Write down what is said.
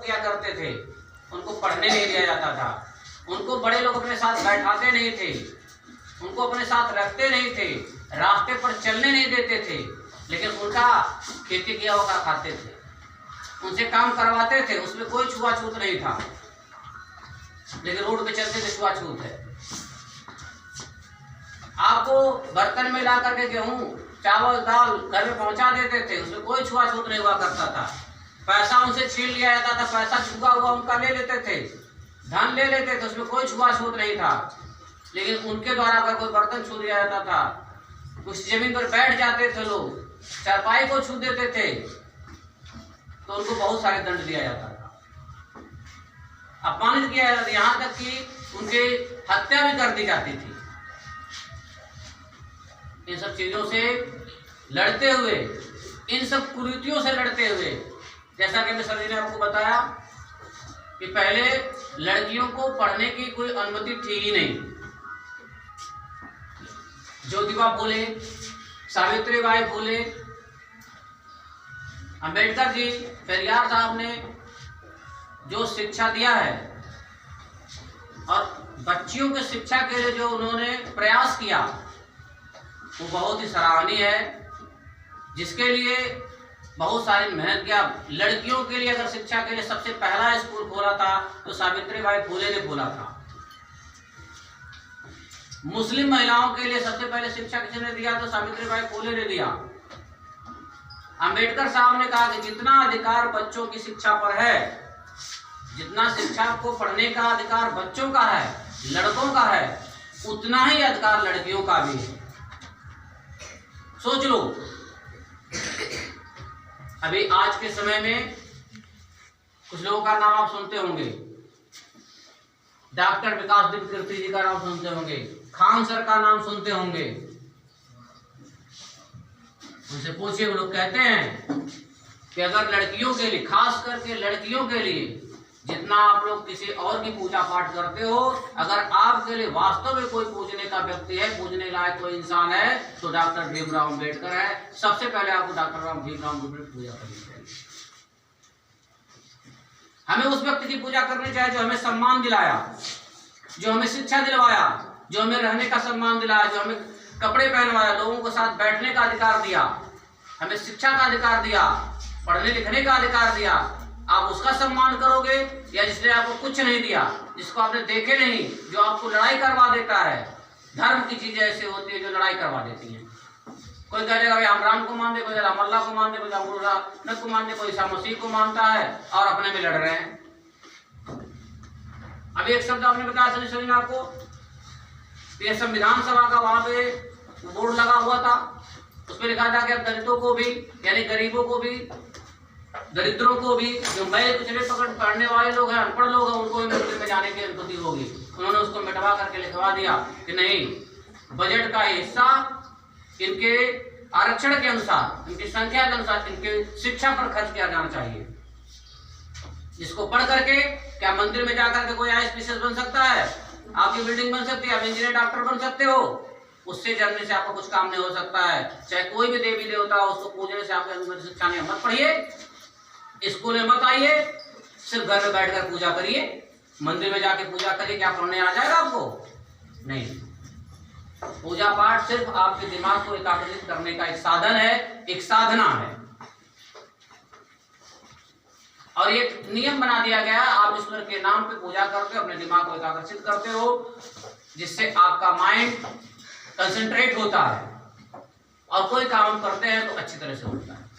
किया करते थे, उनको पढ़ने नहीं दिया जाता था, उनको बड़े लोग अपने साथ बैठाते नहीं थे, उनको अपने साथ रखते नहीं थे, रास्ते पर चलने नहीं देते थे, लेकिन उनका खेती किया हुआ खाते थे, उनसे काम करवाते थे, उसमें कोई छुआछूत नहीं था। लेकिन रोड पे चलते थे छुआछूत है। आपको बर्तन में ला करके गेहूं चावल दाल घर में पहुंचा देते थे, उसमें कोई छुआछूत नहीं हुआ करता था। पैसा उनसे छीन लिया जाता था, पैसा छुपा हुआ उनका ले लेते थे, धन ले लेते थे, उसमें कोई छुआछूत नहीं था। लेकिन उनके द्वारा अगर कोई बर्तन छू दिया जाता था, कुछ जमीन पर बैठ जाते थे लोग, चारपाई को छू देते थे, तो उनको बहुत सारे दंड दिया जाता था, अपमानित किया जाता था, यहाँ तक कि उनकी हत्या भी कर दी जाती थी। इन सब चीजों से लड़ते हुए, इन सब कुरीतियों से लड़ते हुए, जैसा कि सर जी ने आपको बताया कि पहले लड़कियों को पढ़ने की कोई अनुमति थी ही नहीं। ज्योतिबा फूले, सावित्रीबाई फूले, अंबेडकर जी, पेरियार साहब ने जो शिक्षा दिया है और बच्चियों की शिक्षा के लिए जो उन्होंने प्रयास किया, वो बहुत ही सराहनीय है, जिसके लिए बहुत सारी मेहनत किया। लड़कियों के लिए अगर शिक्षा के लिए सबसे पहला स्कूल खोला था तो सावित्रीबाई फूले ने खोला था। मुस्लिम महिलाओं के लिए सबसे पहले शिक्षा किसने दिया तो सावित्रीबाई फूले ने दिया। अंबेडकर साहब ने कहा कि जितना अधिकार बच्चों की शिक्षा पर है, जितना शिक्षा को पढ़ने का अधिकार बच्चों का है, लड़कों का है, उतना ही अधिकार लड़कियों का भी है। सोच लो, अभी आज के समय में कुछ लोगों का नाम आप सुनते होंगे, डॉक्टर विकासदीप कीर्ति जी का नाम सुनते होंगे, खान सर का नाम सुनते होंगे। उनसे पूछिए, वो लोग कहते हैं कि अगर लड़कियों के लिए, खास करके लड़कियों के लिए, जितना आप लोग किसी और की पूजा पाठ करते हो, अगर आपके लिए वास्तव में कोई पूजने का व्यक्ति है, पूजने लायक कोई इंसान है, तो डॉक्टर भीमराव अम्बेडकर है। सबसे पहले आपको डॉक्टर भीमराव अम्बेडकर की पूजा करनी चाहिए। हमें उस व्यक्ति की पूजा करनी चाहिए जो हमें सम्मान दिलाया, जो हमें शिक्षा दिलवाया, जो हमें रहने का सम्मान दिलाया, जो हमें कपड़े पहनवाया, लोगों के साथ बैठने का अधिकार दिया, हमें शिक्षा का अधिकार दिया, पढ़ने लिखने का अधिकार दिया। आप उसका सम्मान करोगे या जिसने आपको कुछ नहीं दिया, जिसको आपने देखे नहीं, जो आपको लड़ाई करवा देता है। धर्म की चीजें ऐसी होती है जो लड़ाई करवा देती हैं। कोई कहेगा भाई हम राम को मान दे, कोई राम अल्लाह को मान दे, कोई गुरु को मान दे, कोई ईसा मसीह को मानता है और अपने में लड़ रहे हैं। अभी एक शब्द आपने बताया सनी आपको, ये संविधान सभा का वहां पे बोर्ड लगा हुआ था, उसमें लिखा था कि अब दलितों को भी, यानी गरीबों को भी, दरिद्रों को भी, जो मैल कुचले पकड़ पढ़ने वाले लोग हैं, अनपढ़ लोग हैं, उनको भी मंदिर में जाने की अनुमति होगी। उन्होंने उसको मिटवा करके लिखवा दिया कि नहीं, बजट का हिस्सा इनके आरक्षण के अनुसार, इनकी संख्या के अनुसार, इनके शिक्षा पर खर्च किया जाना चाहिए। जिसको पढ़ करके क्या मंदिर में जाकर के कोई आईएएस बन सकता है, आपकी बिल्डिंग बन सकती है, आप इंजीनियर डॉक्टर बन सकते हो, उससे जन्मने से आपको कुछ काम नहीं हो सकता है। चाहे कोई भी देवी देवता हो, उसको पूजने से आपके अंदर शिक्षा नहीं। मत पढ़िए, स्कूल में मत आइए, सिर्फ घर में बैठकर पूजा करिए, मंदिर में जाके पूजा करिए। क्या पढ़ने आ जाएगा आपको? नहीं। पूजा पाठ सिर्फ आपके दिमाग को एकाग्रित करने का एक साधन है, एक साधना है। और एक नियम बना दिया गया, आप ईश्वर के नाम पे पूजा करते हो, अपने दिमाग को एकाग्रित करते हो, जिससे आपका माइंड कंसंट्रेट होता है और कोई काम करते हैं तो अच्छी तरह से होता है।